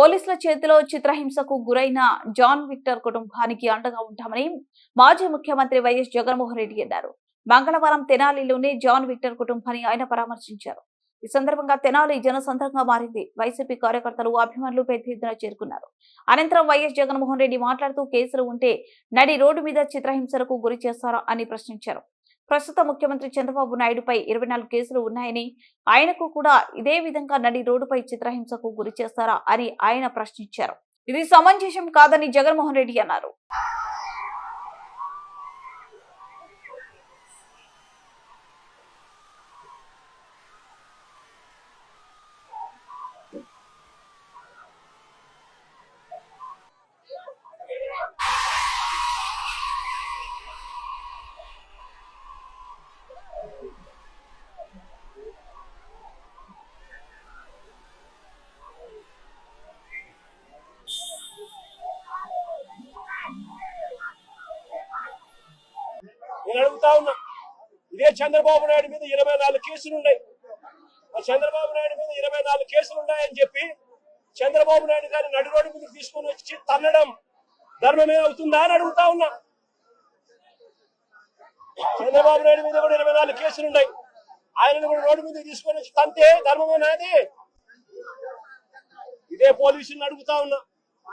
పోలీసుల చేతిలో చిత్రహింసకు గురైన జాన్ విక్టర్ కుటుంబానికి అండగా ఉంటామని మాజీ ముఖ్యమంత్రి వైఎస్ జగన్మోహన్ రెడ్డి అన్నారు. మంగళవారం తెనాలిలోని జాన్ విక్టర్ కుటుంబాన్ని ఆయన పరామర్శించారు. ఈ సందర్భంగా తెనాలి జనసంద్రంగా మారింది. వైసీపీ కార్యకర్తలు, అభిమానులు పెద్ద ఎత్తున చేరుకున్నారు. అనంతరం వైఎస్ జగన్మోహన్ రెడ్డి మాట్లాడుతూ కేసులు ఉంటే నడి రోడ్డు మీద చిత్రహింసలకు గురి చేస్తారా అని ప్రశ్నించారు. ప్రస్తుత ముఖ్యమంత్రి చంద్రబాబు నాయుడుపై 24 కేసులు ఉన్నాయని, ఆయనకు కూడా ఇదే విధంగా నడి రోడ్డుపై చిత్రహింసకు గురి చేస్తారా అని ఆయన ప్రశ్నించారు. ఇది సమంజసం కాదని జగన్మోహన్ రెడ్డి అన్నారు. నేను అడుగుతా ఉన్నా, ఇదే చంద్రబాబు నాయుడు మీద 24 కేసులు ఉన్నాయి. చంద్రబాబు నాయుడు మీద 24 కేసులు ఉన్నాయని చెప్పి చంద్రబాబు నాయుడు గారిని నడి రోడ్డు మీద తీసుకొని వచ్చి తన్నడం ధర్మమే అవుతుందా అని అడుగుతా ఉన్నా. చంద్రబాబు నాయుడు మీద కూడా 24 కేసులు ఉన్నాయి. ఆయనను కూడా రోడ్డు మీద తీసుకొని వచ్చి తంతే ధర్మమేనాది? ఇదే పోలీసులను అడుగుతా ఉన్నా.